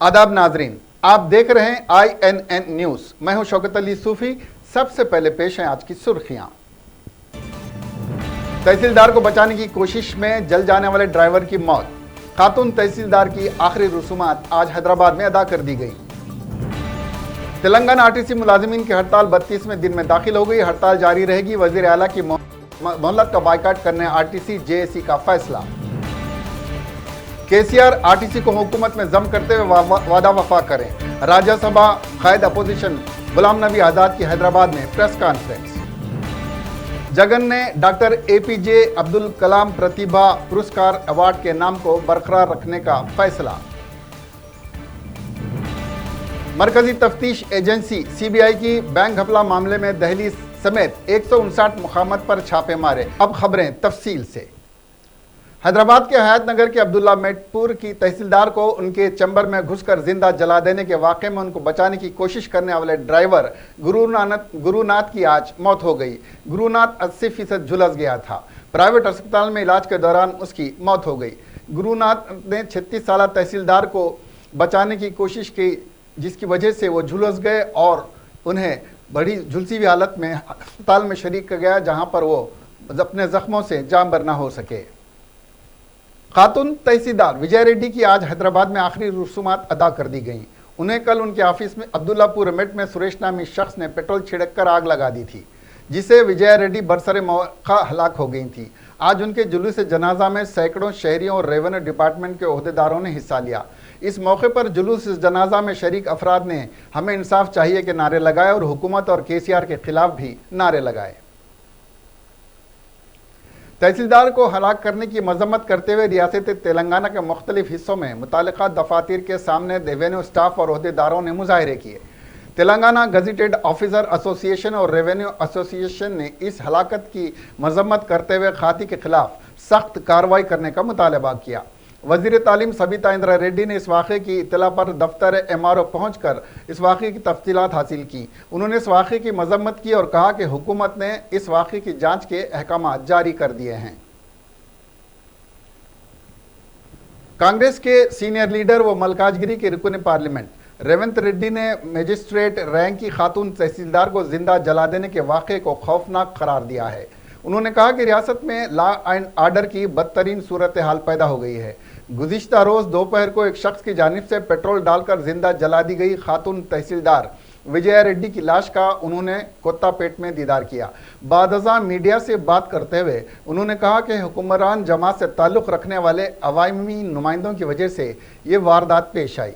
आदाब नाजरीन, आप देख रहे हैं INN न्यूज। मैं हूं शौकत अली सूफी। सबसे पहले पेश हैं आज की सुर्खियां। तहसीलदार को बचाने की कोशिश में जल जाने वाले ड्राइवर की मौत। खातून तहसीलदार की आखिरी रसूमात आज हैदराबाद में अदा कर दी गई। तेलंगाना आरटीसी मुलाजिमीन की हड़ताल 32वें दिन में दाखिल हो गई। हड़ताल जारी रहेगी। वजीर आला की मोहलत का बाइकाट करने आरटीसी जेएसी का फैसला। केसीआर आरटीसी को हुकूमत में जम करते हुए वादा वफा करें। राज्यसभा कायद अपोजिशन गुलाम नबी आजाद की हैदराबाद में प्रेस कॉन्फ्रेंस। जगन ने doctor APJ Abdul Kalam Pratibha Puraskar award के नाम को बरकरार रखने का फैसला। मरकजी तफ्तीश एजेंसी सीबीआई की बैंक घपला मामले में दहली समेत 159 मुकामात पर छापे मारे। अब खबरें तफसील से। हैदराबाद के हयात नगर के अब्दुल्ला मेटपुर की तहसीलदार को उनके चैम्बर में घुसकर जिंदा जला देने के वाक़े में उनको बचाने की कोशिश करने वाले ड्राइवर गुरुनाथ की आज मौत हो गई। गुरुनाथ 80% झुलस गया था। प्राइवेट अस्पताल में इलाज के दौरान उसकी मौत हो गई। गुरुनाथ ने 36 साल तहसीलदार को बचाने की कोशिश की, जिसकी वजह से वो झुलस गए और उन्हें बड़ी झुलसी हुई हालत में अस्पताल में शरीक कर गया, जहाँ पर वो अपने जख्मों से जान बर ना हो सके। खातून तहसीलदार विजय रेड्डी की आज हैदराबाद में आखिरी रसूमात अदा कर दी गई। उन्हें कल उनके ऑफिस में अब्दुल्लापुर रेमेट में सुरेश नामी शख्स ने पेट्रोल छिड़ककर आग लगा दी थी, जिसे विजय रेड्डी बरसरे मौका हलाक हो गई थी। आज उनके जुलूस जनाजा में सैकड़ों शहरियों और रेवेन्यू डिपार्टमेंट के ओहदेदारों ने हिस्सा लिया। इस मौके पर जुलूस जनाजा में शरीक अफराद ने हमें इंसाफ चाहिए के नारे लगाए और हुकूमत और केसीआर के खिलाफ भी नारे लगाए। तहसीलदार को हलाक करने की मजम्मत करते हुए रियासत तेलंगाना के मुख्तलिफ हिस्सों में मुतालिका दफातर के सामने रेवेन्यू स्टाफ और ओहदेदारों ने मुजाहरे किए। तेलंगाना गजेटेड ऑफिसर एसोसिएशन और रेवेन्यू एसोसिएशन ने इस हलाकत की मजम्मत करते हुए खाती के खिलाफ सख्त कार्रवाई करने का मुतालबा किया। वजीर तालीम सबिता इंद्रा रेड्डी ने इस वाक़े की इत्तला पर दफ्तर MRO पहुँच कर इस वाक़े की तफसीलात हासिल की। उन्होंने इस वाक़े की मजम्मत की और कहा कि हुकूमत ने इस वाक़े की जांच के अहकाम जारी कर दिए हैं। कांग्रेस के सीनियर लीडर व मलकाजगिरी के रुकन पार्लियामेंट रेवंत रेड्डी ने मजिस्ट्रेट रैंक की खातून तहसीलदार को जिंदा जला देने के वाक़े को खौफनाक करार दिया है। उन्होंने कहा कि रियासत में लॉ एंड ऑर्डर की बदतरीन सूरत हाल पैदा हो गई है। गुज़िश्ता रोज़ दोपहर को एक शख्स की जानिब से पेट्रोल डालकर जिंदा जला दी गई खातून तहसीलदार विजय रेड्डी की लाश का उन्होंने कोत्तापेट में दीदार किया। बादजा मीडिया से बात करते हुए उन्होंने कहा कि हुक्मरान जमात से ताल्लुक़ रखने वाले अवामी नुमाइंदों की वजह से ये वारदात पेश आई।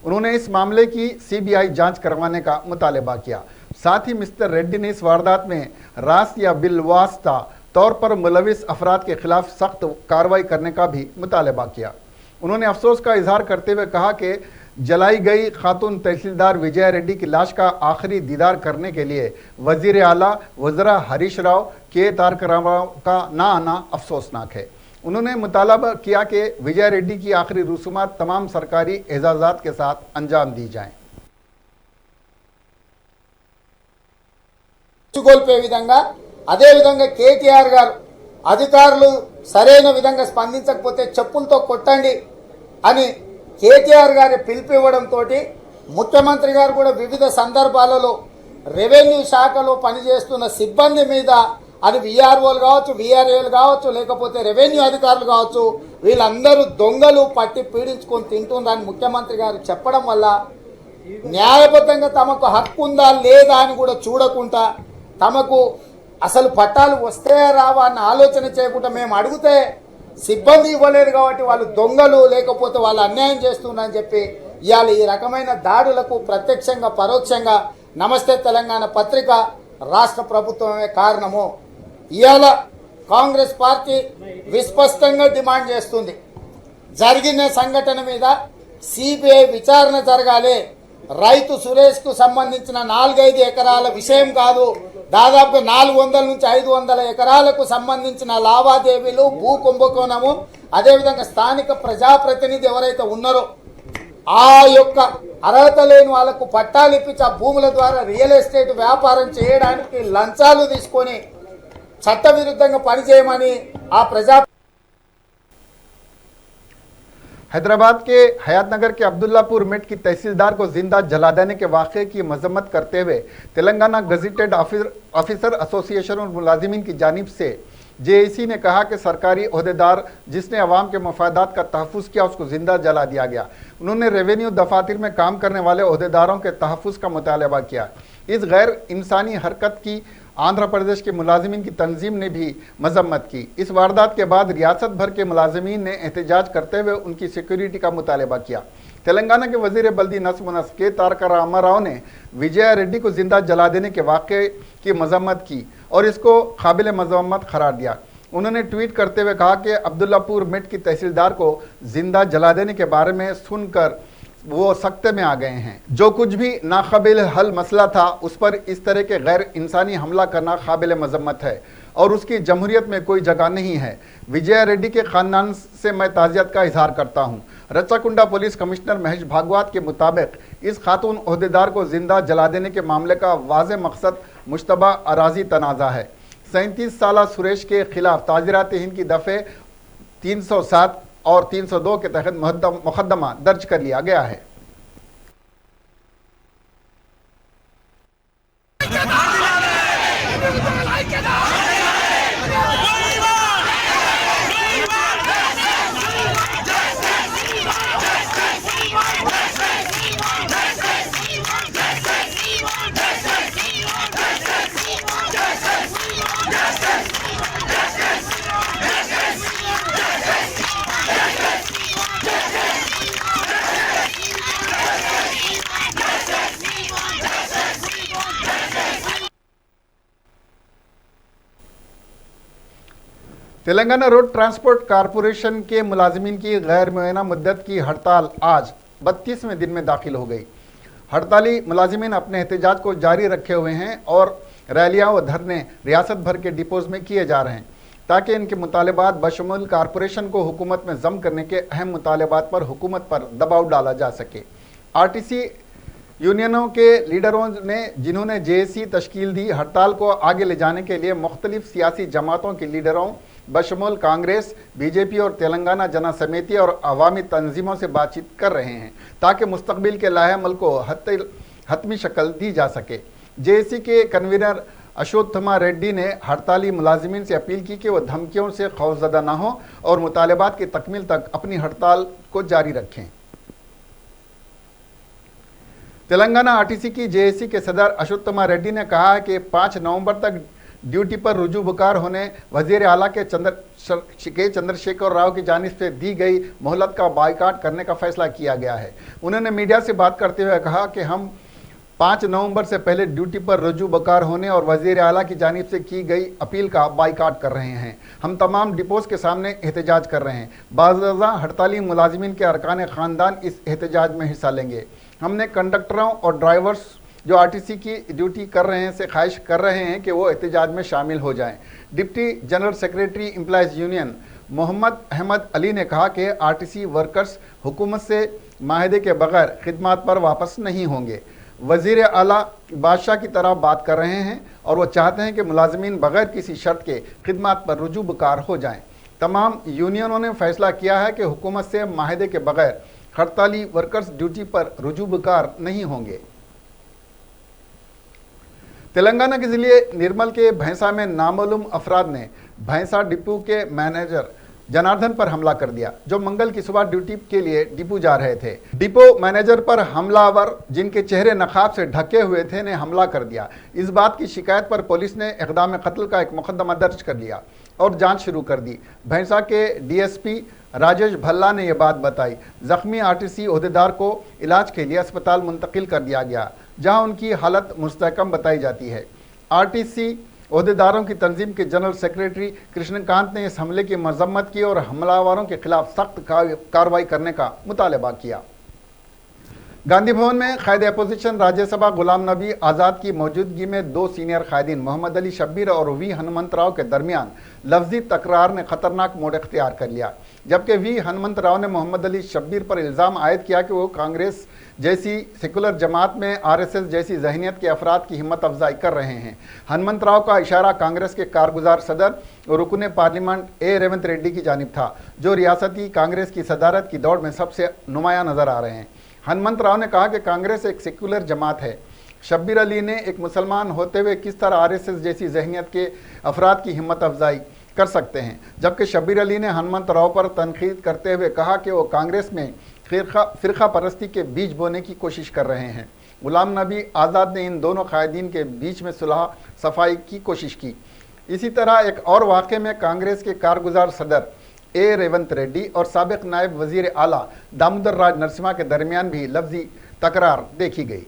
उन्होंने इस मामले की CBI जांच करवाने का मुतालबा किया। साथ ही मिस्टर रेड्डी ने इस वारदात में रास या बिलवास्ता तौर पर मुलविस अफराद के खिलाफ सख्त कार्रवाई करने का भी मुतालबा किया। उन्होंने अफसोस का इजहार करते हुए कहा कि जलाई गई खातून तहसीलदार विजय रेड्डी की लाश का आखिरी दीदार करने के लिए वजीर आला वज़रा हरीश राव के तारक रामाराव का ना आना अफसोसनाक है। उन्होंने मुतालबा किया कि विजय रेड्डी की आखिरी रसूमात तमाम सरकारी एजाज़ात के साथ अंजाम दी जाएं। కోల్పోయే విధంగా అదే విధంగా కేటీఆర్ గారు అధికారులు సరైన విధంగా స్పందించకపోతే చెప్పులతో కొట్టండి అని కేటీఆర్ గారి పిలుపు ఇవ్వడంతో ముఖ్యమంత్రి గారు కూడా వివిధ సందర్భాలలో రెవెన్యూ శాఖలో పనిచేస్తున్న సిబ్బంది మీద అది VROలు కావచ్చు, VRAలు కావచ్చు, లేకపోతే రెవెన్యూ అధికారులు కావచ్చు, వీళ్ళందరూ దొంగలు పట్టి పీడించుకొని తింటుందని ముఖ్యమంత్రి గారు చెప్పడం వల్ల న్యాయబద్ధంగా తమకు హక్కు ఉందా లేదా అని కూడా చూడకుండా తమకు అసలు పట్టాలు వస్తాయా రావా అన్న ఆలోచన చేయకుండా మేము అడిగితే సిబ్బంది ఇవ్వలేదు కాబట్టి వాళ్ళు దొంగలు లేకపోతే వాళ్ళు అన్యాయం చేస్తున్నారని చెప్పి ఇవాళ ఈ రకమైన దాడులకు ప్రత్యక్షంగా పరోక్షంగా నమస్తే తెలంగాణ పత్రిక రాష్ట్ర ప్రభుత్వమే కారణము। ఇవాళ కాంగ్రెస్ పార్టీ విస్పష్టంగా డిమాండ్ చేస్తుంది, జరిగిన సంఘటన మీద CBI విచారణ జరగాలి। రైతు సురేష్కు సంబంధించిన 4-5 ఎకరాల విషయం కాదు, దాదాపు 400 నుంచి 500 ఎకరాలకు సంబంధించిన లావాదేవీలు, భూ కుంభకోణము, అదేవిధంగా స్థానిక ప్రజాప్రతినిధి ఎవరైతే ఉన్నారో ఆ యొక్క అర్హత లేని వాళ్ళకు పట్టాలు ఇప్పించి ఆ భూముల ద్వారా రియల్ ఎస్టేట్ వ్యాపారం చేయడానికి లంచాలు తీసుకొని చట్టవిరుద్ధంగా పనిచేయమని ఆ ప్రజా हैदराबाद के हयातनगर के अब्दुल्लापुर मिट की तहसीलदार को जिंदा जला देने के वाक़े की मजम्मत करते हुए तेलंगाना गजेटेड ऑफिसर एसोसिएशन और मुलाजिमीन की जानिब से जेएसी ने कहा कि सरकारी ओहदेदार जिसने अवाम के मफादात का तहफ़्फ़ुज़ किया उसको जिंदा जला दिया गया। उन्होंने रेवेन्यू दफातर में काम करने वाले ओहदेदारों के तहफ़्फ़ुज़ का मुतालबा किया। इस गैर इंसानी हरकत की आंध्र प्रदेश के मुलाजिमीन की तंजीम ने भी मजम्मत की। इस वारदात के बाद रियासत भर के मुलाजिमीन ने एहतजाज करते हुए उनकी सिक्योरिटी का मुतालबा किया। तेलंगाना के वजीर बल्दी नस्म व नस्क के तारका रामाराव ने विजया रेड्डी को जिंदा जला देने के वाक़े की मजम्मत की और इसको काबिल मजम्मत करार दिया। उन्होंने ट्वीट करते हुए कहा कि अब्दुल्लापुर मिट की तहसीलदार को जिंदा जला देने के बारे में सुनकर वो सख्ते में आ गए हैं। जो कुछ भी नाकाबिल हल मसला था उस पर इस तरह के गैर इंसानी हमला करना काबिल मजम्मत है और उसकी जमहूरियत में कोई जगह नहीं है। विजया रेड्डी के ख़ानदान से मैं ताज़ियत का इजहार करता हूँ। रच्चाकुंडा पुलिस कमिश्नर महेश भागवत के मुताबिक इस खातून ओहदेदार को जिंदा जला देने के मामले का वाज़ेह मकसद मुश्तबा अराजी तनाज़ा है। 37 साला सुरेश के खिलाफ ताज़ीरात हिंद की दफ़े 307 और 302 के तहत मुकदमा दर्ज कर लिया गया है। तेलंगाना रोड ट्रांसपोर्ट कारपोरेशन के मुलाजिमीन की गैर मुअय्यना मुद्दत की हड़ताल आज 32वें दिन में दाखिल हो गई। हड़ताली मुलाजिमीन अपने एहतजाज को जारी रखे हुए हैं और रैलियां व धरने रियासत भर के डिपोज में किए जा रहे हैं ताकि इनके मुतालबात बशमूल कारपोरेशन को हुकूमत में जम करने के अहम मुतालबात पर हुकूमत पर दबाव डाला जा सके। आरटीसी यूनियनों के लीडरों ने जिन्होंने जेएसी तश्कील दी, हड़ताल को आगे ले जाने के लिए मुख्तलिफ सियासी जमातों के लीडरों बशमूल कांग्रेस, बीजेपी और तेलंगाना जना समिति और अवामी तंजीमों से बातचीत कर रहे हैं ताकि मुस्तकबिल के लाहेमल को हतमी शक्ल दी जा सके। जेएसी के कन्वीनर अशोत्थमा रेड्डी ने हड़ताली मुलाजिमीन से अपील की कि वह धमकियों से खौफजदा न हो और मुतालबात की तकमील तक अपनी हड़ताल को जारी रखें। तेलंगाना आरटीसी की जेएसी के सदर अशोत्थमा रेड्डी ने कहा है कि 5 नवंबर तक ड्यूटी पर रुजू बुकार होने वजीर आला के चंद्रशेखर राव की जानिब से दी गई मोहलत का बाइकाट करने का फैसला किया गया है। उन्होंने मीडिया से बात करते हुए कहा कि हम 5 नवंबर से पहले ड्यूटी पर रुजू बुकार होने और वजीर आला की जानिब से की गई अपील का बाइकाट कर रहे हैं। हम तमाम डिपोज के सामने एहतजाज कर रहे हैं। बाज़ हड़ताली मुलाजिमीन के अरकान ख़ानदान इस एहतजाज में हिस्सा लेंगे। हमने कंडक्टरों और ड्राइवर्स जो आरटीसी की ड्यूटी कर रहे हैं से ख्वाहिश कर रहे हैं कि वो एहतजाज में शामिल हो जाएं। Deputy general secretary employees union Mohammad Ahmad Ali ने कहा कि आरटीसी वर्कर्स हुकूमत से माहदे के बगैर खिदमात पर वापस नहीं होंगे। वज़ीर आला बादशाह की तरह बात कर रहे हैं और वो चाहते हैं कि मुलाजमीन बगैर किसी शर्त के खिदमात पर रुजू बुकार हो जाएं। तमाम यूनियनों ने फैसला किया है कि हुकूमत से माहदे के बगैर हड़ताली वर्कर्स ड्यूटी पर रुजू बुकार नहीं होंगे। तेलंगाना के ज़िले निर्मल के भैंसा में नामालूम अफराद ने भैंसा डिपो के मैनेजर जनार्दन पर हमला कर दिया, जो मंगल की सुबह ड्यूटी के लिए डिपो जा रहे थे। डिपो मैनेजर पर हमलावर जिनके चेहरे नकाब से ढके हुए थे ने हमला कर दिया। इस बात की शिकायत पर पुलिस ने इक़दाम कत्ल का एक मुकदमा दर्ज कर लिया और जांच शुरू कर दी। भैंसा के डीएसपी राजेश भल्ला ने यह बात बताई। जख्मी आरटीसी ओहदेदार को इलाज के लिए अस्पताल मुंतकिल कर दिया गया, जहां उनकी हालत मुस्तहकम बताई जाती है। आरटीसी ओहदेदारों की तंजीम के जनरल सेक्रेटरी कृष्णकांत ने इस हमले की मजम्मत की और हमलावरों के खिलाफ सख्त कार्रवाई करने का मुतालबा किया। गांधी भवन में कायदे अपोजिशन राज्यसभा गुलाम नबी आज़ाद की मौजूदगी में 2 सीनियर कायदीन मोहम्मद अली शब्बीर और वी हनुमंत राव के दरमियान लफ्जी तकरार ने खतरनाक मोड़ इख्तियार कर लिया। जबकि वी हनुमंत राव ने मोहम्मद अली शब्बीर पर इल्ज़ाम आयद किया कि वो कांग्रेस जैसी सेकुलर जमात में आरएसएस जैसी जहनीत के अफराद की हिम्मत अफजाई कर रहे हैं। हनुमंत राव का इशारा कांग्रेस के कारगुजार सदर और रुकने पार्लियामेंट ए रेवंत रेड्डी की जानिब था, जो रियासती कांग्रेस की सदारत की दौड़ में सबसे नुमाया नजर आ रहे हैं। हनुमंत राव ने कहा कि कांग्रेस एक सेकुलर जमात है। शब्बीर अली ने एक मुसलमान होते हुए किस तरह आरएसएस जैसी जहनीत के अफराद की हिम्मत अफजाई कर सकते हैं, जबकि शब्बीर अली ने हनुमंत राव पर तनकीद करते हुए कहा कि वो कांग्रेस में फ़िरका परस्ती के बीज बोने की कोशिश कर रहे हैं। गुलाम नबी आज़ाद ने इन दोनों कायदीन के बीच में सुलह सफाई की कोशिश की। इसी तरह एक और वाक़े में कांग्रेस के कारगुजार सदर ए रेवंत रेड्डी और साबिक नायब वजीर आला दामोदर राज नरसिम्हा के दरमियान भी लफ्जी तकरार देखी गई।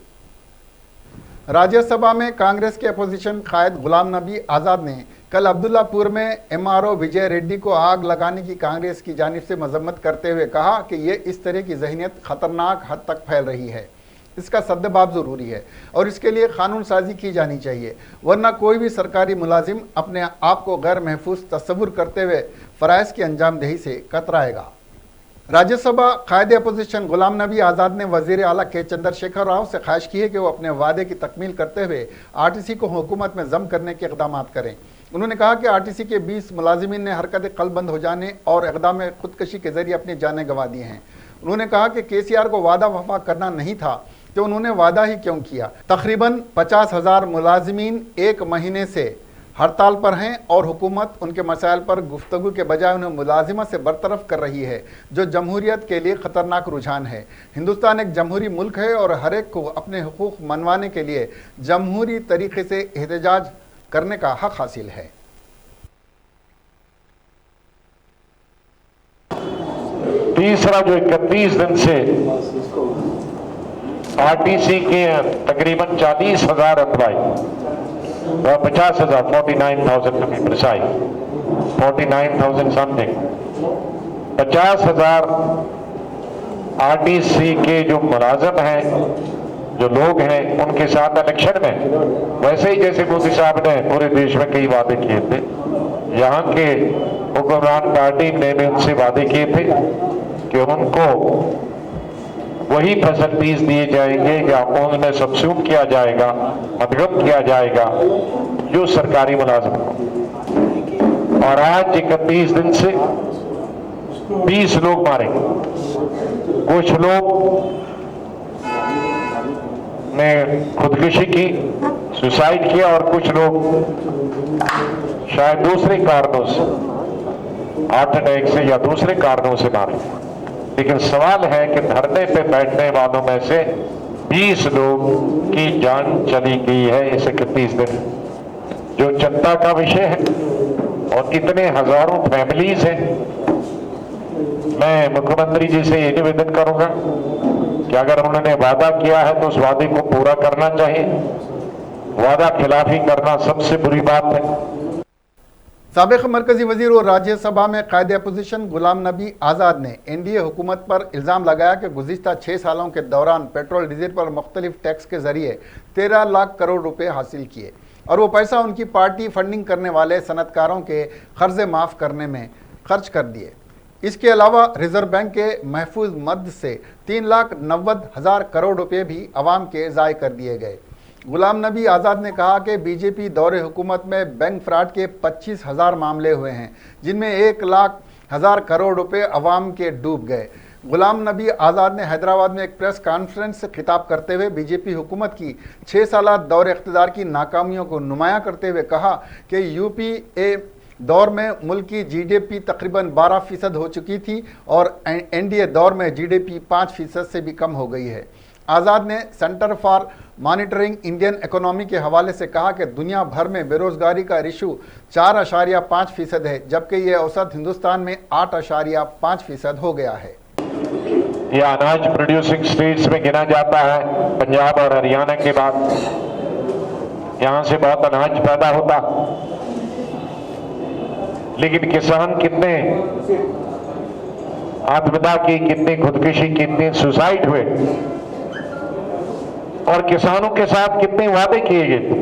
राज्यसभा में कांग्रेस के अपोजिशन कायद गुलाम नबी आज़ाद ने कल अब्दुल्लापुर में एमआरओ विजय रेड्डी को आग लगाने की कांग्रेस की जानिब से मजम्मत करते हुए कहा कि ये इस तरह की जहनीत खतरनाक हद तक फैल रही है। इसका सद्दबाब ज़रूरी है और इसके लिए कानून साजी की जानी चाहिए, वरना कोई भी सरकारी मुलाजिम अपने आप को गैर महफूज तस्वुर करते हुए फ़राइज़ की अंजामदेही से कतराएगा। राज्यसभा कायद अपोजिशन गुलाम नबी आज़ाद ने वज़ीर आला के चंद्रशेखर राव से ख्वाहिश की है कि वो अपने वादे की तकमील करते हुए आरटीसी को हुकूमत में जम करने के इक़दाम करें। उन्होंने कहा कि आरटीसी के 20 मुलाजिमीन ने हरकत कलबंद हो जाने और इक़दाम खुदकशी के जरिए अपनी जानें गंवा दी हैं। उन्होंने कहा कि केसीआर को वादा वफा करना नहीं था तो उन्होंने वादा ही क्यों किया। तकरीबन 50,000 मुलाजिमीन एक महीने से हड़ताल पर हैं और हुकूमत उनके मसाइल पर गुफ्तगू के बजाय उन्हें मुलाजिमत से बरतरफ कर रही है, जो जमहूरियत के लिए ख़तरनाक रुझान है। हिंदुस्तान एक जमहूरी मुल्क है और हर एक को अपने हुकूक मनवाने के लिए जमहूरी तरीके से एहतजाज करने का हक हासिल है। तीसरा जो 31 दिन से आरटीसी के तकरीबन 40,000 employee 50,000 49,000 to be precise 49,000 something 50,000 RTC के जो मुलाजिम हैं, जो लोग हैं, उनके साथ इलेक्शन में वैसे ही जैसे मोदी साहब ने पूरे देश में कई वादे किए थे, यहाँ के हुक्मरान पार्टी ने भी उनसे वादे किए थे कि उनको वही फसल फीस दिए जाएंगे या उनमें सब्सिडी किया जाएगा, मदगम किया जाएगा जो सरकारी मुलाजिम को। और आज 31 दिन से 20 लोग मारे, कुछ लोग ने खुदकुशी की, सुसाइड किया और कुछ लोग शायद दूसरे कारणों से, हार्ट अटैक से या दूसरे कारणों से मारे। लेकिन सवाल है कि धरने पे बैठने वालों में से 20 लोग की जान चली गई है इस 31 दिन, जो चिंता का विषय है। और इतने हजारों फैमिलीज हैं। मैं मुख्यमंत्री जी से ये निवेदन करूंगा कि अगर उन्होंने वादा किया है तो उस वादे को पूरा करना चाहिए। वादा खिलाफी करना सबसे बुरी बात है। साबिक मरकजी वजीर और राज्यसभा में कायदे अपोजिशन गुलाम नबी आज़ाद ने एनडीए हुकूमत पर इल्ज़ाम लगाया कि गुज़िश्ता 6 सालों के दौरान पेट्रोल डीजल पर मुख्तलिफ टैक्स के जरिए 13 लाख करोड़ रुपए हासिल किए और वो पैसा उनकी पार्टी फंडिंग करने वाले सनतकारों के कर्जे माफ़ करने में खर्च कर दिए। इसके अलावा रिजर्व बैंक के महफूज मद से 3,90,000 करोड़ रुपए भी अवाम के ज़ाय कर दिए गए। गुलाम नबी आज़ाद ने कहा कि बीजेपी दौरे हुकूमत में बैंक फ्रॉड के 25,000 मामले हुए हैं, जिनमें 1,00,000 करोड़ रुपए अवाम के डूब गए। गुलाम नबी आज़ाद ने हैदराबाद में एक प्रेस कॉन्फ्रेंस से खिताब करते हुए बीजेपी हुकूमत की 6 साल दौरे इख्तिदार की नाकामियों को नुमायां करते हुए कहा कि यूपीए दौर में मुल्क की जीडीपी तकरीबन 12% हो चुकी थी और एनडीए दौर में जीडीपी 5% से भी कम हो गई है। आज़ाद ने centre for monitoring Indian economy के हवाले से कहा कि दुनिया भर में बेरोजगारी का रेशो 4.5% है, जबकि यह औसत हिंदुस्तान में 8.5% हो गया है। यह अनाज प्रोड्यूसिंग स्टेट्स में गिना जाता है। पंजाब और हरियाणा के बाद यहाँ से बहुत अनाज पैदा होता, लेकिन किसान कितने आत्महत्या की, कितनी खुदकुशी, कितने सुसाइड हुए और किसानों के साथ कितने वादे किए गए थे,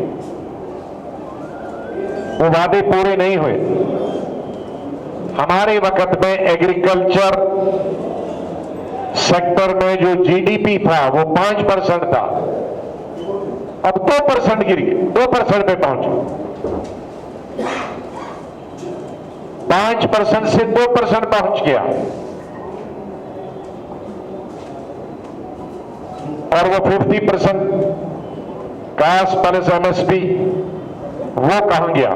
वो वादे पूरे नहीं हुए। हमारे वक्त में एग्रीकल्चर सेक्टर में जो जीडीपी था वो 5% था, अब 2% गिर गया, 2% पे पहुंचा। 5% से 2% पहुंच गया और वो 50% कास्ट प्लस एमएसपी वो कहां गया?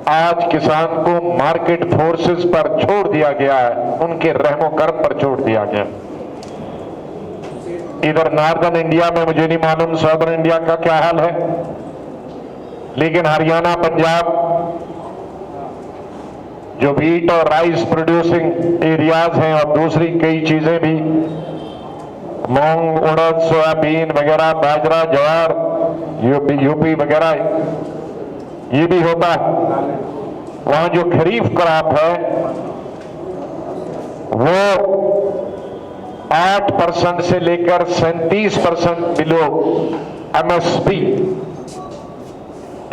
आज किसान को मार्केट फोर्सेस पर छोड़ दिया गया है, उनके रहमो कर्म पर छोड़ दिया गया। इधर नॉर्दर्न इंडिया में मुझे नहीं मालूम साउदर्न इंडिया का क्या हाल है, लेकिन हरियाणा, पंजाब जो व्हीट और राइस प्रोड्यूसिंग एरियाज हैं और दूसरी कई चीजें भी, मूंग, उड़द, सोयाबीन वगैरह, बाजरा, ज्वार, यूपी वगैरह ये भी होता है। वहां जो खरीफ क्रॉप है वो 8% से लेकर 37% below MSP,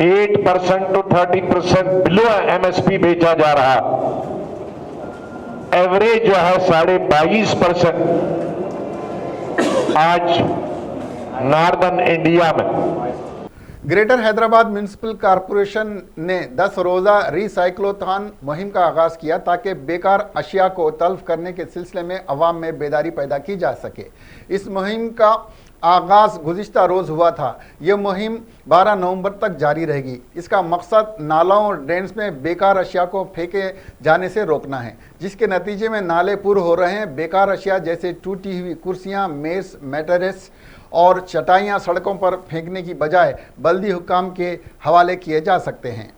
8% to 30% below MSP बेचा जा रहा। एवरेज जो है 22.5% आज नॉर्दर्न इंडिया में। ग्रेटर हैदराबाद म्यूनिसिपल कॉरपोरेशन ने 10 रोज़ा रिसाइक्लोथॉन मुहिम का आगाज़ किया ताकि बेकार अशिया को तल्फ करने के सिलसिले में अवाम में बेदारी पैदा की जा सके। इस मुहिम का आगाज़ गुज़िश्ता रोज़ हुआ था। यह मुहिम 12 नवंबर तक जारी रहेगी। इसका मकसद नालों और ड्रेन्स में बेकार अशिया को फेंके जाने से रोकना है, जिसके नतीजे में नाले पुर हो रहे हैं। बेकार अशिया जैसे टूटी हुई कुर्सियाँ, मेज़, मैट्रेस और चटाइयाँ सड़कों पर फेंकने की बजाय बल्दी हुक्काम के हवाले किए जा सकते हैं।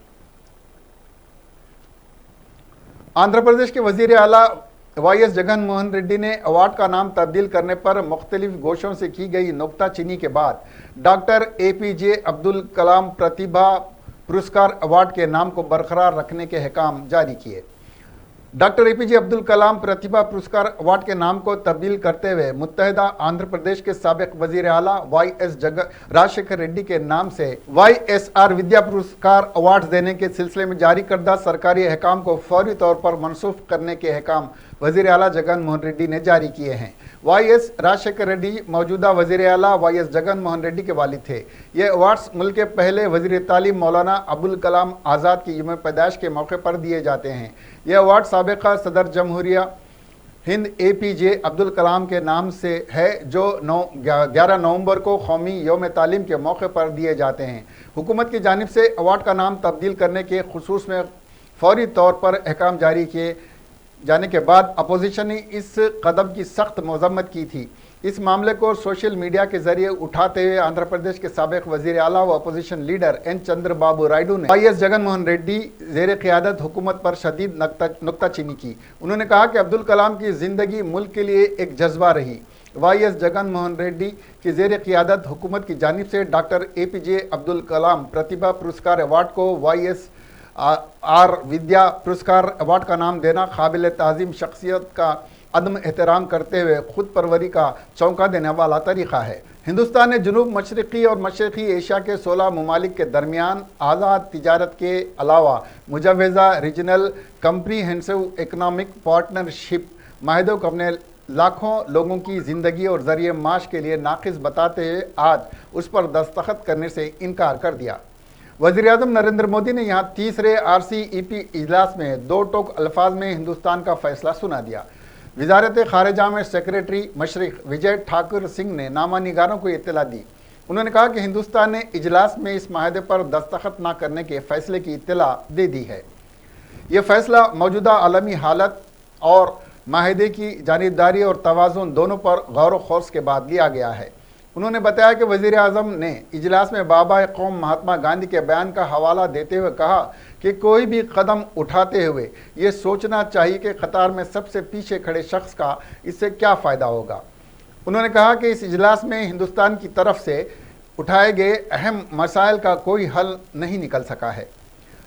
आंध्र प्रदेश के वजीर आला वाईएस जगन मोहन रेड्डी ने अवार्ड का नाम तब्दील करने पर मुख्तलिफ गोशों से की गई नुक्ताचीनी के बाद doctor APJ Abdul Kalam Pratibha Puraskar award के नाम को बरकरार रखने के अहकाम जारी किए। Doctor APJ Abdul Kalam Pratibha Puraskar award के नाम को तब्दील करते हुए मुत्तहिदा आंध्र प्रदेश के साबिक वजीर आला वाईएस राजशेखर रेड्डी के नाम से वाईएसआर विद्या पुरस्कार अवार्ड देने के सिलसिले में जारी करदा सरकारी अहकाम को फौरी तौर पर मनसूख करने के अहकाम वजीर आला जगन मोहन रेड्डी ने जारी किए हैं। वाईएस राजशेखर रेड्डी मौजूदा वजीर आला वाईएस जगन मोहन रेड्डी के वालिद थे। ये अवार्ड्स मुल्क के पहले वजीर तालीम मौलाना अबुल कलाम आज़ाद की यौम पैदाइश के मौके पर दिए जाते हैं। यह अवार्ड साबिका सदर जमहूरिया हिंद एपीजे अब्दुल कलाम के नाम से है, जो 11 नवंबर को कौमी यौम तालीम के मौके पर दिए जाते हैं। हुकूमत की जानिब से अवार्ड का नाम तब्दील करने के खुसूस में फौरी तौर पर अहकाम जारी किए जाने के बाद अपोजिशन ने इस कदम की सख्त मजम्मत की थी। इस मामले को सोशल मीडिया के जरिए उठाते हुए आंध्र प्रदेश के साबिक वजीर आला व opposition leader N Chandrababu Rayudu ने वाईएस जगन मोहन रेड्डी ज़ेर क़ियादत हुकूमत पर शदीद नुक्ताचीनी की। उन्होंने कहा कि अब्दुल कलाम की ज़िंदगी मुल्क के लिए एक जज्बा रही। वाईएस जगन मोहन रेड्डी की ज़ेर क़ियादत हुकूमत की जानिब से doctor APJ Abdul Kalam Pratibha Puraskar award को वाईएस आर विद्या पुरस्कार अवार्ड का नाम देना काबिल ताज़ीम शख्सियत का अदम एहतराम करते हुए खुद परवरी का चौंका देने वाला तरीक़ा है। हिंदुस्तान ने जनूब मशरक़ी और मशरक़ी एशिया के 16 ममालिक के दरमियान आज़ाद तिजारत के अलावा मुजव्वज़ा रीजनल कम्प्रीहेंसिव इकनॉमिक पार्टनरशिप माहिदों को अपने लाखों लोगों की ज़िंदगी और ज़रिए माश के लिए नाक़िस बताते हुए आज उस पर दस्तखत करने से इनकार कर दिया। वज़ीर-ए-आज़म नरेंद्र मोदी ने यहाँ तीसरे RCEP इजलास में 2 टोक अल्फाज में हिंदुस्तान का फैसला सुना दिया। वज़ारत ख़ारिजा में सेक्रेटरी मशरिक़ विजय ठाकुर सिंह ने नामा निगारों को इत्तला दी। उन्होंने कहा कि हिंदुस्तान ने इजलास में इस माहदे पर दस्तखत न करने के फैसले की इत्तला दे दी है। ये फैसला मौजूदा आलमी हालत और माहदे की जानिबदारी और तवाज़ुन दोनों पर गौर व खौस के बाद लिया गया है। उन्होंने बताया कि वज़ीर आज़म ने इजलास में बाबा कौम महात्मा गांधी के बयान का हवाला देते हुए कहा कि कोई भी कदम उठाते हुए ये सोचना चाहिए कि कतार में सबसे पीछे खड़े शख्स का इससे क्या फ़ायदा होगा। उन्होंने कहा कि इस इजलास में हिंदुस्तान की तरफ से उठाए गए अहम मसाइल का कोई हल नहीं निकल सका है।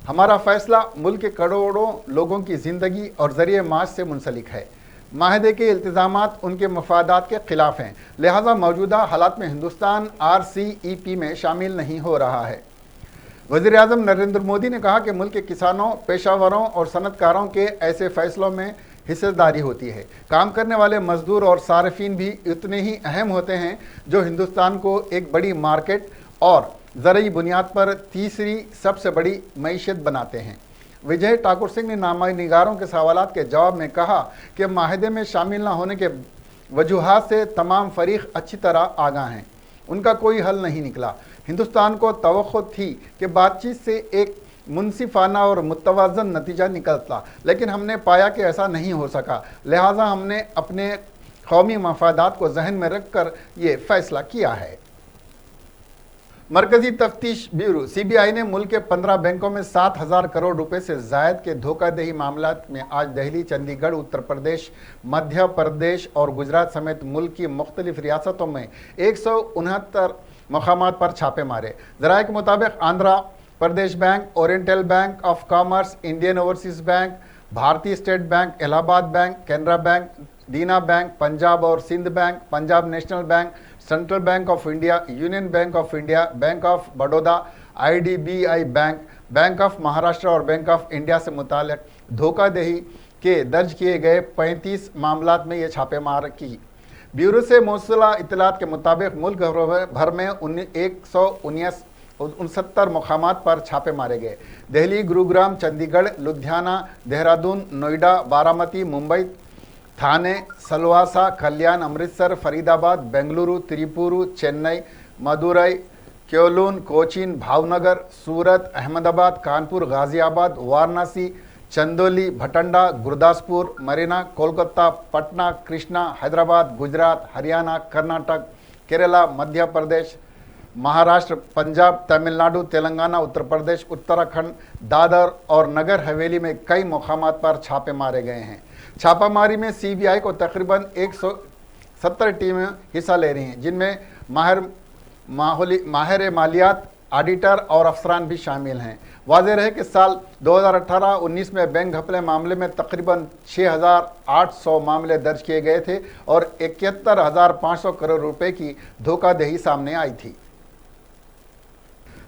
हमारा फ़ैसला मुल्क के करोड़ों लोगों की ज़िंदगी और ज़रिए माश से मुंसलिक है। माहदे के इल्तिज़ामात उनके मफादात के ख़िलाफ़ हैं, लिहाजा मौजूदा हालात में हिंदुस्तान RCEP में शामिल नहीं हो रहा है। वज़ीर-ए-आज़म नरेंद्र मोदी ने कहा कि मुल्क के किसानों, पेशावरों और सनतकारों के ऐसे फैसलों में हिस्सेदारी होती है। काम करने वाले मजदूर और सार्फिन भी उतने ही अहम होते हैं जो हिंदुस्तान को एक बड़ी मार्केट और ज़रूरी बुनियाद पर तीसरी सबसे बड़ी मईशत बनाते हैं। विजय ठाकुर सिंह ने नामानिगारों के सवालात के जवाब में कहा कि माहिदे में शामिल न होने के वजूहात से तमाम फरीक अच्छी तरह आगाह हैं। उनका कोई हल नहीं निकला। हिंदुस्तान को तवक्को थी कि बातचीत से एक मुनसिफाना और मुतवाज़न नतीजा निकलता, लेकिन हमने पाया कि ऐसा नहीं हो सका। लिहाजा हमने अपने कौमी मफादात को जहन में रखकर ये फैसला किया है। मरकजी तफ्तीश ब्यूरो CBI ने मुल्क के 15 बैंकों में 7,000 करोड़ रुपए से जायद के धोखाधड़ी मामला में आज दिल्ली, चंडीगढ़, उत्तर प्रदेश, मध्य प्रदेश और गुजरात समेत मुल्क की मुख्तलिफ रियासतों में 169 मकामात पर छापे मारे। ज़राए के मुताबिक Andhra Pradesh Bank, Oriental Bank of Commerce, Indian Overseas Bank, Bharatiya State Bank, Allahabad Bank, Canara Bank, Dena Bank, Punjab और Sind Bank, Punjab National Bank, Central Bank of India, Union Bank of India, Bank of Baroda, IDBI Bank, Bank of Maharashtra और बैंक ऑफ इंडिया से मुताल्लिक धोखाधड़ी के दर्ज किए गए 35 मामलात में ये छापेमार की। ब्यूरो से मौसूला इतलात के मुताबिक मुल्क भर में 169 मकामात पर छापे मारे गए। दिल्ली, गुरुग्राम, चंडीगढ़, लुधियाना, देहरादून, नोएडा, बारामती, मुंबई, थाने, सलवासा, कल्याण, अमृतसर, फरीदाबाद, बेंगलुरु, त्रिपुर, चेन्नई, मदुरई, कोलून, कोचीन, भावनगर, सूरत, अहमदाबाद, कानपुर, गाजियाबाद, वाराणसी, चंदौली, भटंडा, गुरदासपुर, मरीना, कोलकाता, पटना, कृष्णा, हैदराबाद, गुजरात, हरियाणा, कर्नाटक, केरला, मध्य प्रदेश, महाराष्ट्र, पंजाब, तमिलनाडु, तेलंगाना, उत्तर प्रदेश, उत्तराखंड, दादर और नगर हवेली में कई मकामात पर छापे मारे गए हैं। छापामारी में CBI को तकरीबन 170 टीमें हिस्सा ले रही हैं, जिनमें माहिर मालियात, ऑडिटर और अफसरान भी शामिल हैं। वाज़ेह रहे कि साल 2018-19 में बैंक घपले मामले में तकरीबन 6,800 मामले दर्ज किए गए थे और 71,500 करोड़ रुपए की धोखाधड़ी सामने आई थी।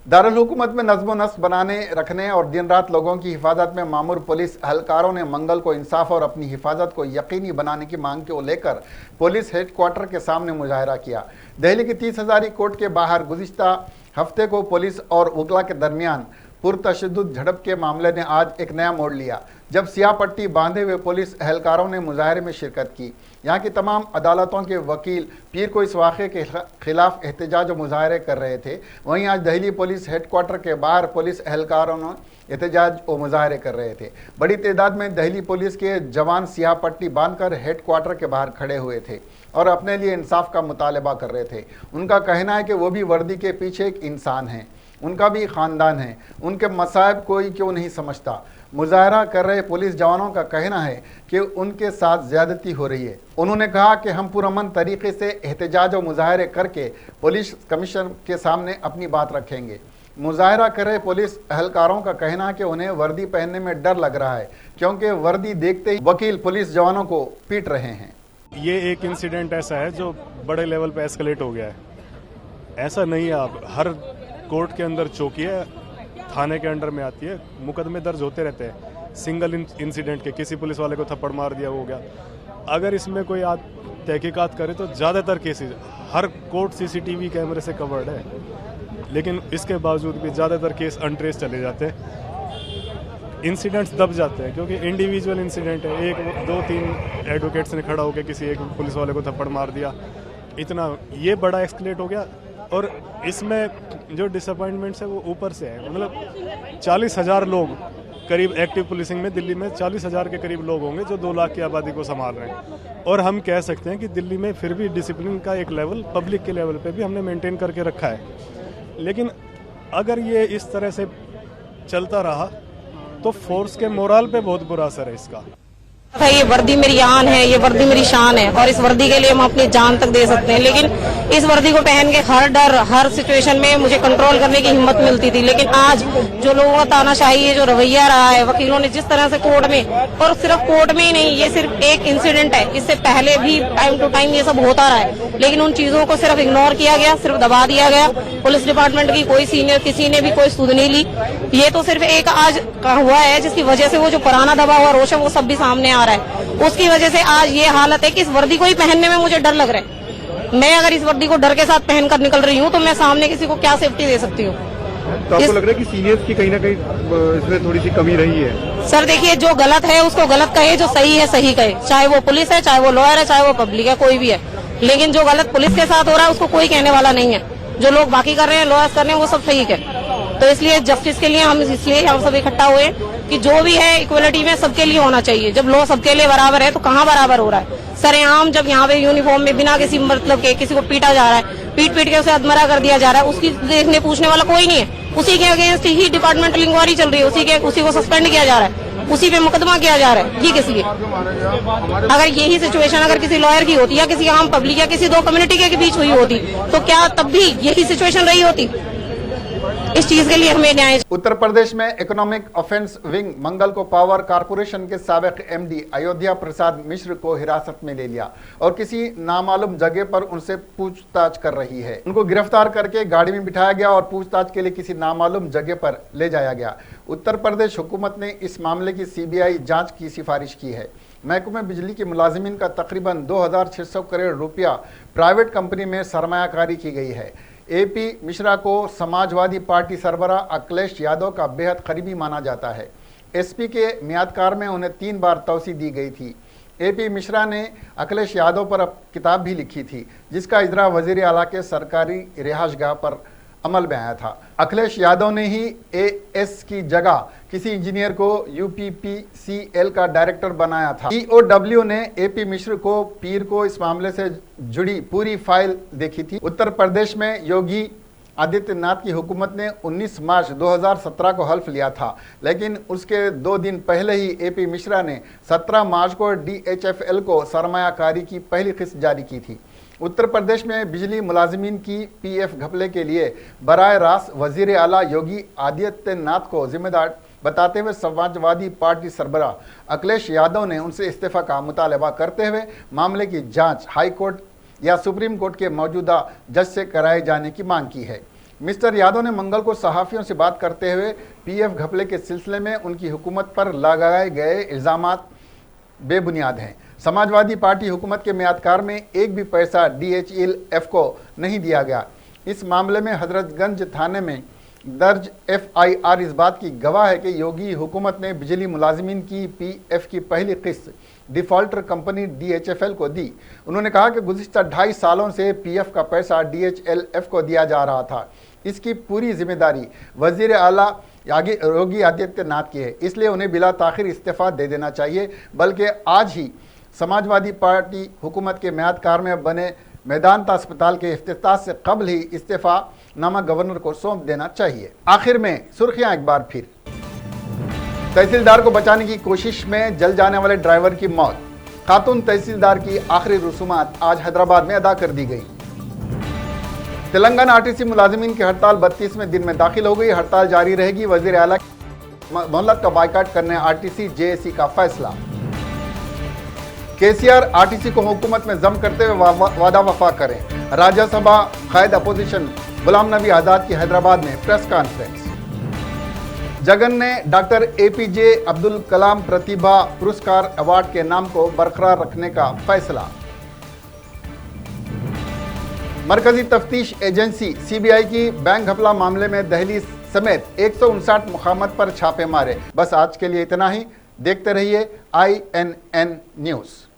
दारुल हुकूमत में नज़्म नस्क बनाने रखने और दिन रात लोगों की हिफाजत में मामूर पुलिस एहलकारों ने मंगल को इंसाफ और अपनी हिफाजत को यकीनी बनाने की मांग को लेकर पुलिस हेडक्वार्टर के सामने मुजाहरा किया। दिल्ली की 30,000 कोर्ट के बाहर गुज़िश्ता हफ्ते को पुलिस और वकला के दरमियान पुरतशद्दुद झड़प के मामले ने आज एक नया मोड़ लिया, जब सियाह पट्टी बांधे हुए पुलिस एहलकारों ने मुजाहरे में शिरकत की। यहाँ की तमाम अदालतों के वकील पीर को इस वाक़े के खिलाफ एहतजाज और मुजाहरे कर रहे थे। वहीं आज दिल्ली पुलिस हेडक्वार्टर के बाहर पुलिस एहलकारों ने एहतजाज और मुजाहरे कर रहे थे। बड़ी तादाद में दिल्ली पुलिस के जवान सियाह पट्टी बांधकर हेडक्वार्टर के बाहर खड़े हुए थे और अपने लिए इंसाफ का मुतालबा कर रहे थे। उनका कहना है कि वो भी वर्दी के पीछे एक इंसान हैं, उनका भी ख़ानदान है, उनके मसाइब कोई क्यों नहीं समझता। मुजाहरा कर रहे पुलिस जवानों का कहना है कि उनके साथ ज़्यादती हो रही है। उन्होंने कहा कि हम पुरअमन तरीके से एहतजाज और मुजाहरे करके पुलिस कमिश्नर के सामने अपनी बात रखेंगे। मुजाहरा कर रहे पुलिस एहलकारों का कहना है कि उन्हें वर्दी पहनने में डर लग रहा है, क्योंकि वर्दी देखते ही वकील पुलिस जवानों को पीट रहे हैं। ये एक इंसिडेंट ऐसा है जो बड़े लेवल पे एस्केलेट हो गया है। ऐसा नहीं है, आप हर कोर्ट के अंदर चौकी है, थाने के अंडर में आती है, मुकदमे दर्ज होते रहते हैं। सिंगल इंसिडेंट के किसी पुलिस वाले को थप्पड़ मार दिया हो गया। अगर इसमें कोई तहकीकात करे तो ज़्यादातर केसेस हर कोर्ट CCTV कैमरे से कवर्ड है, लेकिन इसके बावजूद भी ज़्यादातर केस अनट्रेस चले जाते हैं। इंसिडेंट्स दब जाते हैं क्योंकि इंडिविजुअल इंसिडेंट है, 1, 2, 3 एडवोकेट्स ने खड़ा होकर किसी एक पुलिस वाले को थप्पड़ मार दिया, इतना ये बड़ा एक्सक्लेट हो गया। और इसमें जो डिसअपॉइंटमेंट्स है वो ऊपर से है। मतलब 40,000 लोग करीब एक्टिव पुलिसिंग में दिल्ली में 40,000 के करीब लोग होंगे जो 2 लाख की आबादी को संभाल रहे हैं। और हम कह सकते हैं कि दिल्ली में फिर भी डिसिप्लिन का एक लेवल पब्लिक के लेवल पे भी हमने मेंटेन करके रखा है। लेकिन अगर ये इस तरह से चलता रहा तो फोर्स के मोराल पे बहुत बुरा असर है इसका। ये वर्दी मेरी आन है, ये वर्दी मेरी शान है और इस वर्दी के लिए हम अपनी जान तक दे सकते हैं। लेकिन इस वर्दी को पहन के हर डर, हर सिचुएशन में मुझे कंट्रोल करने की हिम्मत मिलती थी। लेकिन आज जो लोगों का तानाशाही है, जो रवैया रहा है, वकीलों ने जिस तरह से कोर्ट में, और सिर्फ कोर्ट में ही नहीं, ये सिर्फ एक इंसिडेंट है, इससे पहले भी टाइम टू टाइम ये सब होता रहा है। लेकिन उन चीजों को सिर्फ इग्नोर किया गया, सिर्फ दबा दिया गया। पुलिस डिपार्टमेंट की कोई सीनियर किसी ने भी कोई सुध नहीं ली। ये तो सिर्फ एक आज का हुआ है जिसकी वजह से वो जो पुराना दबा हुआ रोष है वो सब भी सामने आ रहा है। उसकी वजह से आज ये हालत है कि इस वर्दी को ही पहनने में मुझे डर लग रहा है। मैं अगर इस वर्दी को डर के साथ पहनकर निकल रही हूँ तो मैं सामने किसी को क्या सेफ्टी दे सकती हूँ। तो आपको लग रहा है कि सीनियर्स की कहीं ना कहीं इसमें थोड़ी सी कमी रही है? सर देखिए, जो गलत है उसको गलत कहे, जो सही है सही कहे। चाहे वो पुलिस है, चाहे वो लॉयर है, चाहे वो पब्लिक है, कोई भी है। लेकिन जो गलत पुलिस के साथ हो रहा है उसको कोई कहने वाला नहीं है। जो लोग बाकी कर रहे हैं, लॉयर्स कर रहे हैं, वो सब ठीक है। तो इसलिए जस्टिस के लिए हम सब इकट्ठा हुए कि जो भी है इक्वलिटी में सबके लिए होना चाहिए। जब लॉ सबके लिए बराबर है तो कहाँ बराबर हो रहा है? सरेआम जब यहाँ पे यूनिफॉर्म में बिना किसी मतलब के किसी को पीटा जा रहा है, पीट के उसे अधमरा कर दिया जा रहा है, उसकी देखने पूछने वाला कोई नहीं है। उसी के अगेंस्ट ही डिपार्टमेंटल इंक्वायरी चल रही है, उसी को सस्पेंड किया जा रहा है, उसी पे मुकदमा किया जा रहा है। ये किस लिए? अगर यही सिचुएशन अगर किसी लॉयर की होती या किसी आम पब्लिक या किसी दो कम्युनिटी के बीच हुई होती तो क्या तब भी यही सिचुएशन रही होती? इस चीज के लिए हमें न्याय। उत्तर प्रदेश में इकोनॉमिक ऑफेंस विंग मंगल को पावर कारपोरेशन के साबिक एमडी अयोध्या प्रसाद मिश्र को हिरासत में ले लिया और किसी नामालूम जगह पर उनसे पूछताछ कर रही है। उनको गिरफ्तार करके गाड़ी में बिठाया गया और पूछताछ के लिए किसी नामालूम जगह पर ले जाया गया। उत्तर प्रदेश हुकूमत ने इस मामले की सीबीआई जांच की सिफारिश की है। महकमे बिजली के मुलाजिमीन का तकरीबन 2600 करोड़ रुपया प्राइवेट कंपनी में सरमायाकारी की गई है। एपी मिश्रा को समाजवादी पार्टी सरबराह अखिलेश यादव का बेहद करीबी माना जाता है। एसपी के मियादकार में उन्हें 3 बार तौसी दी गई थी। एपी मिश्रा ने अखिलेश यादव पर किताब भी लिखी थी जिसका इजरा वजीर आला के सरकारी रिहायशगाह पर अमल में आया था। अखिलेश यादव ने ही एएस की जगह किसी इंजीनियर को यूपीपीसीएल का डायरेक्टर बनाया था। ईओडब्ल्यू ने एपी मिश्र को पीर को इस मामले से जुड़ी पूरी फाइल देखी थी। उत्तर प्रदेश में योगी आदित्यनाथ की हुकूमत ने 19 मार्च 2017 को हल्फ लिया था, लेकिन उसके 2 दिन पहले ही एपी मिश्रा ने 17 मार्च को डीएचएफएल को सरमायाकारी की पहली किस्त जारी की थी। उत्तर प्रदेश में बिजली मुलाजिमीन की पीएफ घपले के लिए बराह रास्त वजीर आला योगी आदित्यनाथ को जिम्मेदार बताते हुए समाजवादी पार्टी सरबराह अखिलेश यादव ने उनसे इस्तीफा का मुतालबा करते हुए मामले की जांच हाई कोर्ट या सुप्रीम कोर्ट के मौजूदा जज से कराए जाने की मांग की है। मिस्टर यादव ने मंगल को सहाफ़ियों से बात करते हुए पीएफ घपले के सिलसिले में उनकी हुकूमत पर लगाए गए इल्ज़ामात बेबुनियाद हैं। समाजवादी पार्टी हुकूमत के मियादकार में एक भी पैसा डीएचएफ को नहीं दिया गया। इस मामले में हजरतगंज थाने में दर्ज एफआईआर इस बात की गवाह है कि योगी हुकूमत ने बिजली मुलाजिमीन की पीएफ की पहली किस्त डिफॉल्टर कंपनी डीएचएफएल को दी। उन्होंने कहा कि गुज़िश्ता 2.5 सालों से पीएफ का पैसा डीएचएलएफ को दिया जा रहा था। इसकी पूरी जिम्मेदारी वजीर आला योगी आदित्यनाथ की है, इसलिए उन्हें बिला ताखिर इस्तीफा दे देना चाहिए, बल्कि आज ही समाजवादी पार्टी हुकूमत के मियादकार में बने मैदानता अस्पताल के इफ्तिताह से कबल ही इस्तीफा नामा गवर्नर को सौंप देना चाहिए। आखिर में सुर्खियां एक बार फिर। तहसीलदार को बचाने की कोशिश में जल जाने वाले ड्राइवर की मौत। खातून तहसीलदार की आखिरी रसूमात आज हैदराबाद में अदा कर दी गई। तेलंगाना आरटीसी मुलाजिमीन की हड़ताल 32वें दिन में दाखिल हो गई। हड़ताल जारी रहेगी। वजीर आला मोहल्लत का बाइकाट करने आरटीसी जेएसी का फैसला। केसीआर आरटीसी को हुकूमत में जम करते हुए वादा वफा करें। राज्यसभा कायद अपोजिशन गुलाम नबी आजाद की हैदराबाद में प्रेस कॉन्फ्रेंस। जगन ने doctor APJ Abdul Kalam Pratibha Puraskar award के नाम को बरकरार रखने का फैसला। मरकजी तफ्तीश एजेंसी सीबीआई की बैंक घपला मामले में दहली समेत 159 मुकामात पर छापे मारे। बस आज के लिए इतना ही। देखते रहिए INN न्यूज़।